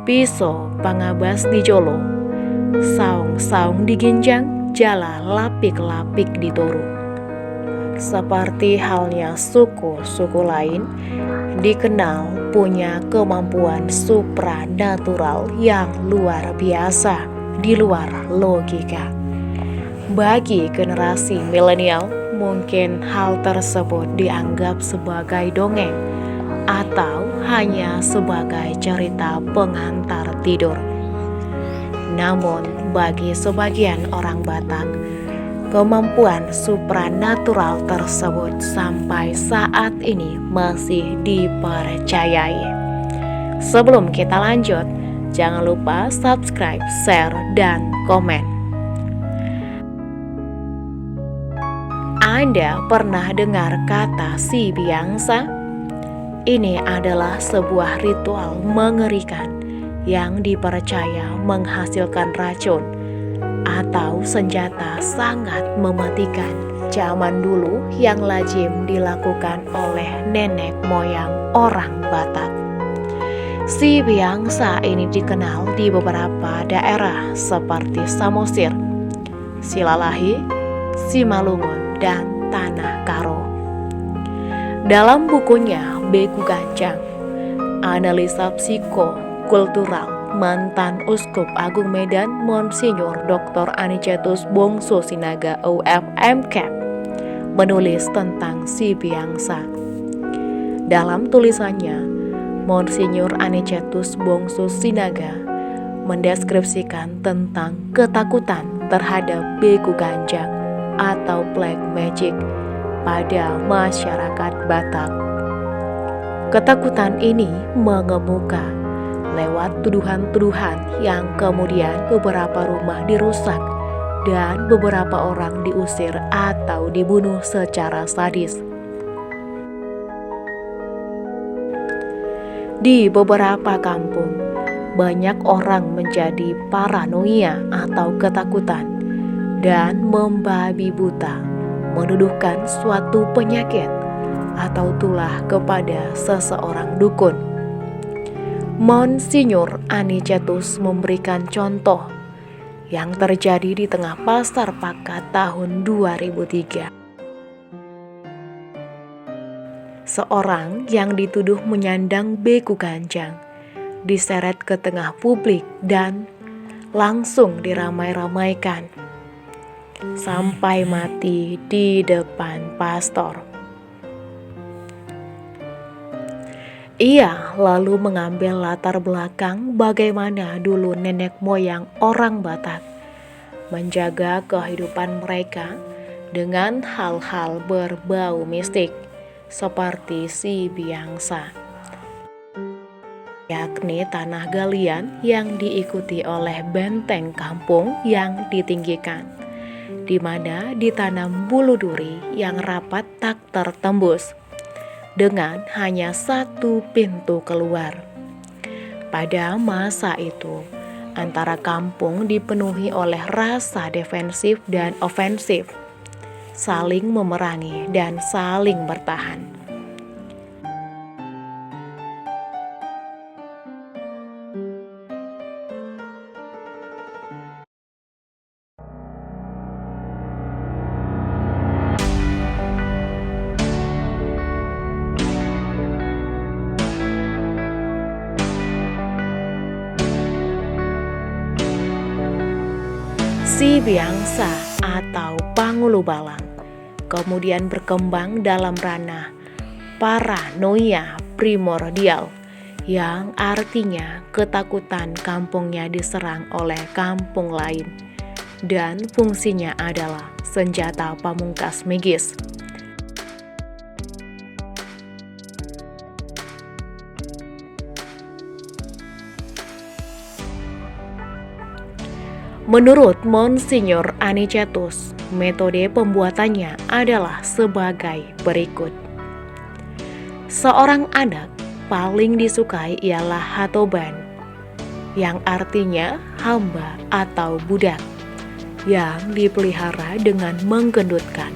Piso pangabas di jolo, saung-saung diginjang, jala lapik-lapik ditoru. Seperti halnya suku-suku lain, dikenal punya kemampuan supranatural yang luar biasa, di luar logika. Bagi generasi milenial, mungkin hal tersebut dianggap sebagai dongeng atau hanya sebagai cerita pengantar tidur. Namun, bagi sebagian orang Batak, kemampuan supranatural tersebut sampai saat ini masih dipercayai. Sebelum kita lanjut, jangan lupa subscribe, share, dan komen. Anda pernah dengar kata si biangsa? Ini adalah sebuah ritual mengerikan yang dipercaya menghasilkan racun atau senjata sangat mematikan zaman dulu yang lazim dilakukan oleh nenek moyang orang Batak. Si biangsa ini dikenal di beberapa daerah seperti Samosir, Silalahi, Simalungun, dan Tanah Karo. Dalam bukunya Beku Ganjang, Analisa Psikokultural, mantan Uskup Agung Medan Monsinyur Dr. Anicetus Bongso Sinaga OFMK menulis tentang si biangsa. Dalam tulisannya, Monsinyur Anicetus Bongso Sinaga mendeskripsikan tentang ketakutan terhadap beku ganjang atau black magic pada masyarakat Batak. Ketakutan ini mengemuka lewat tuduhan-tuduhan yang kemudian beberapa rumah dirusak dan beberapa orang diusir atau dibunuh secara sadis. Di beberapa kampung, banyak orang menjadi paranoia atau ketakutan dan membabi buta, menuduhkan suatu penyakit atau tulah kepada seseorang dukun. Monsinyur Anicetus memberikan contoh yang terjadi di tengah pasar Pakat tahun 2003. Seorang yang dituduh menyandang beku ganjang diseret ke tengah publik dan langsung diramai-ramaikan sampai mati di depan pastor. Ia lalu mengambil latar belakang bagaimana dulu nenek moyang orang Batak menjaga kehidupan mereka dengan hal-hal berbau mistik seperti si biangsa, yakni tanah galian yang diikuti oleh benteng kampung yang ditinggikan, di mana ditanam bulu duri yang rapat tak tertembus, dengan hanya satu pintu keluar. Pada masa itu, antara kampung dipenuhi oleh rasa defensif dan ofensif, saling memerangi dan saling bertahan. Si biangsa atau pangulubalang kemudian berkembang dalam ranah paranoia primordial, yang artinya ketakutan kampungnya diserang oleh kampung lain, dan fungsinya adalah senjata pamungkas magis. Menurut Monsinyur Anicetus, metode pembuatannya adalah sebagai berikut. Seorang anak paling disukai ialah hatoban, yang artinya hamba atau budak, yang dipelihara dengan menggendutkan,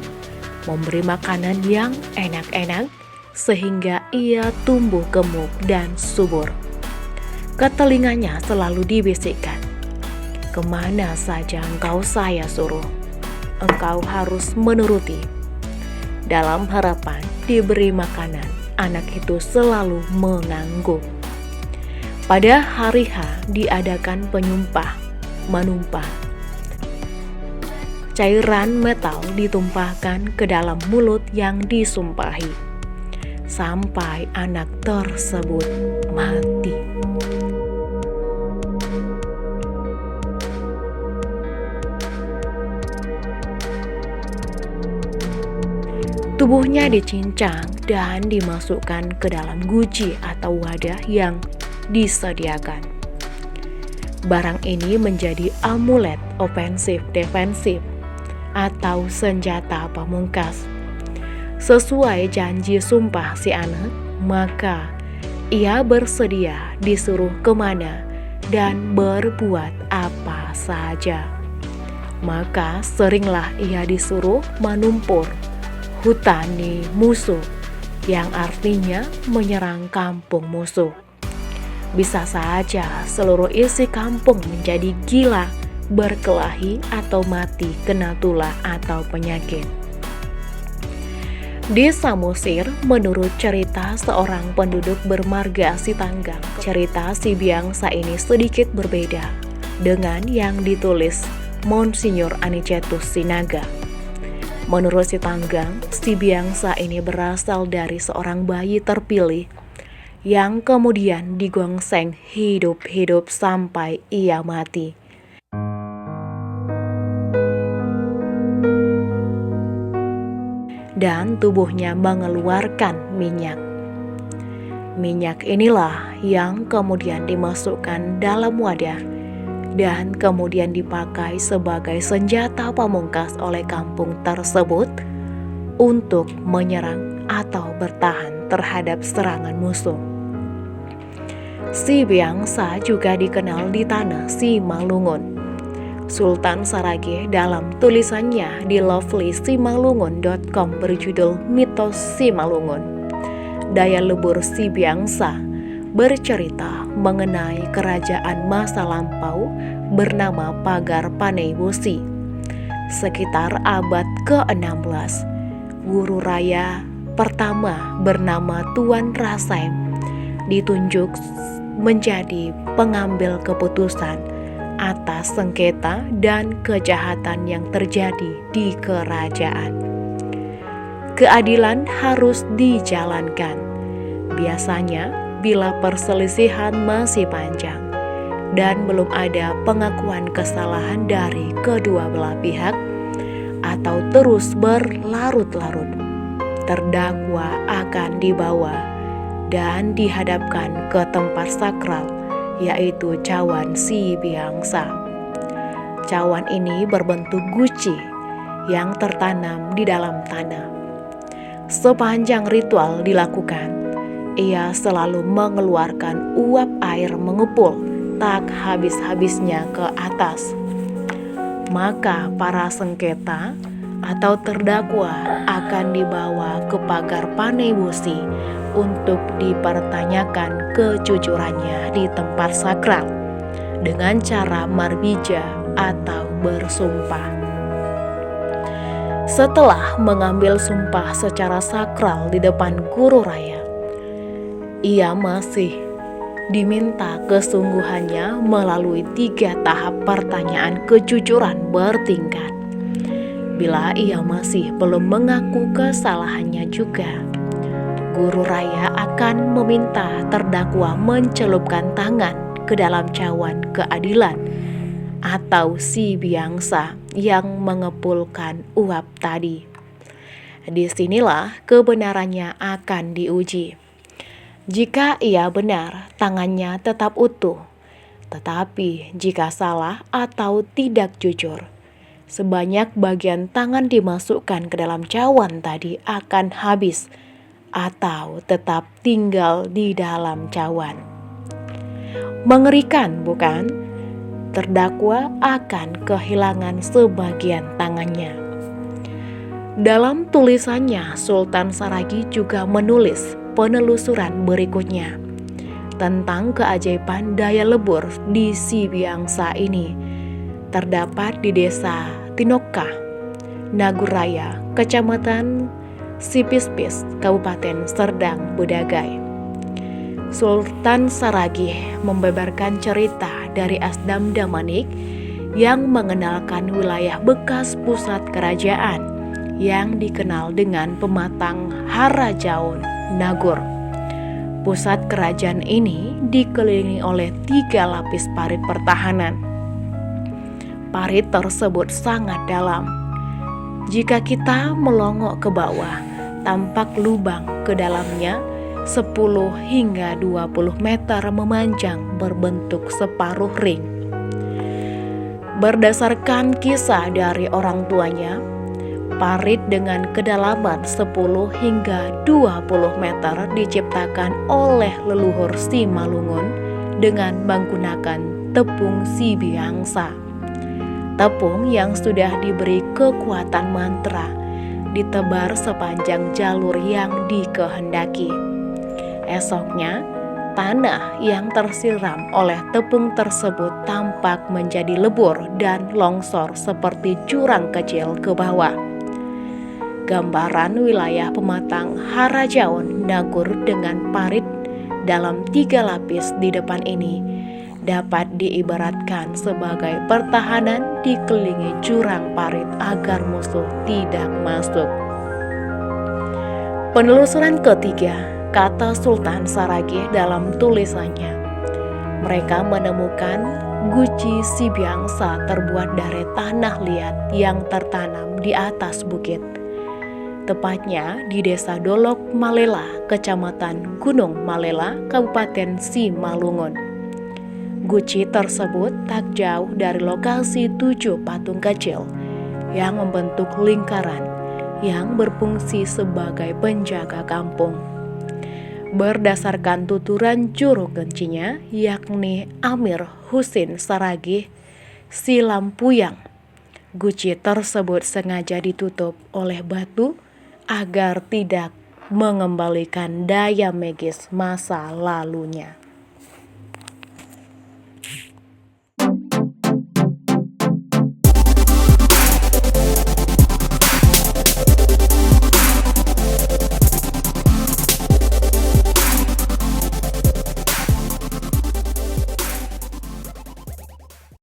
memberi makanan yang enak-enak sehingga ia tumbuh gemuk dan subur. Ke telinganya selalu dibisikkan, "Kemana saja engkau saya suruh, engkau harus menuruti." Dalam harapan diberi makanan, anak itu selalu mengangguk. Pada hari H diadakan menumpah. Cairan metal ditumpahkan ke dalam mulut yang disumpahi, sampai anak tersebut mati. Tubuhnya dicincang dan dimasukkan ke dalam guci atau wadah yang disediakan. Barang ini menjadi amulet ofensif-defensif atau senjata pamungkas. Sesuai janji sumpah si anak, maka ia bersedia disuruh kemana dan berbuat apa saja. Maka seringlah ia disuruh menumpur hutani musuh, yang artinya menyerang kampung musuh. Bisa saja seluruh isi kampung menjadi gila, berkelahi, atau mati kena tulah atau penyakit. Di Samosir, menurut cerita seorang penduduk bermarga Sitanggang, cerita si Biangsa ini sedikit berbeda dengan yang ditulis Monsinyur Anicetus Sinaga. Menurut Sitanggang, si Biangsa ini berasal dari seorang bayi terpilih yang kemudian digongseng hidup-hidup sampai ia mati. Dan tubuhnya mengeluarkan minyak. Minyak inilah yang kemudian dimasukkan dalam wadah dan kemudian dipakai sebagai senjata pamungkas oleh kampung tersebut untuk menyerang atau bertahan terhadap serangan musuh. Si Biangsa juga dikenal di tanah Simalungun. Sultan Saragih dalam tulisannya di lovelysimalungun.com berjudul Mitos Simalungun, Daya Lebur Si Biangsa, bercerita mengenai kerajaan masa lampau bernama Pagar Paneibusi. Sekitar abad ke-16, guru raya pertama bernama Tuan Rasaim ditunjuk menjadi pengambil keputusan atas sengketa dan kejahatan yang terjadi di kerajaan. Keadilan harus dijalankan. Biasanya bila perselisihan masih panjang dan belum ada pengakuan kesalahan dari kedua belah pihak atau terus berlarut-larut, terdakwa akan dibawa dan dihadapkan ke tempat sakral, yaitu cawan Si Biangsa. Cawan ini berbentuk guci yang tertanam di dalam tanah. Sepanjang ritual dilakukan, ia selalu mengeluarkan uap air mengepul tak habis-habisnya ke atas. Maka para sengketa atau terdakwa akan dibawa ke Pagar Paneibusi untuk dipertanyakan kejujurannya di tempat sakral dengan cara marbija atau bersumpah. Setelah mengambil sumpah secara sakral di depan guru raya, ia masih diminta kesungguhannya melalui 3 tahap pertanyaan kejujuran bertingkat. Bila ia masih belum mengaku kesalahannya juga, guru raya akan meminta terdakwa mencelupkan tangan ke dalam cawan keadilan atau Si Biangsa yang mengepulkan uap tadi. Disinilah kebenarannya akan diuji. Jika ia benar, tangannya tetap utuh. Tetapi jika salah atau tidak jujur, sebanyak bagian tangan dimasukkan ke dalam cawan tadi akan habis atau tetap tinggal di dalam cawan. Mengerikan, bukan? Terdakwa akan kehilangan sebagian tangannya. Dalam tulisannya, Sultan Saragih juga menulis penelusuran berikutnya. tentang keajaiban daya lebur di Sibiangsa ini terdapat di Desa Tinoka, Naguraya, Kecamatan Sipispis, Kabupaten Serdang Bedagai. Sultan Saragih membeberkan cerita dari Asdam Damanik yang mengenalkan wilayah bekas pusat kerajaan yang dikenal dengan pematang Harajaon Nagur. Pusat kerajaan ini dikelilingi oleh 3 lapis parit pertahanan. Parit tersebut sangat dalam. Jika kita melongok ke bawah, tampak lubang ke dalamnya 10 hingga 20 meter memanjang berbentuk separuh ring. Berdasarkan kisah dari orang tuanya, parit dengan kedalaman 10 hingga 20 meter diciptakan oleh leluhur Simalungun dengan menggunakan tepung Sibiangsa. Tepung yang sudah diberi kekuatan mantra ditebar sepanjang jalur yang dikehendaki. Esoknya, tanah yang tersiram oleh tepung tersebut tampak menjadi lebur dan longsor seperti jurang kecil ke bawah. Gambaran wilayah pematang Harajaon Nagur dengan parit dalam 3 lapis di depan ini dapat diibaratkan sebagai pertahanan dikelilingi jurang parit agar musuh tidak masuk. Penelusuran ketiga, kata Sultan Saragih dalam tulisannya. Mereka menemukan guci Sibiangsa terbuat dari tanah liat yang tertanam di atas bukit. Tepatnya di Desa Dolok Malela, Kecamatan Gunung Malela, Kabupaten Simalungun. Guci tersebut tak jauh dari lokasi 7 patung kecil yang membentuk lingkaran yang berfungsi sebagai penjaga kampung. Berdasarkan tuturan juru kencinya, yakni Amir Husin Saragih Silampuyang, guci tersebut sengaja ditutup oleh batu agar tidak mengembalikan daya magis masa lalunya.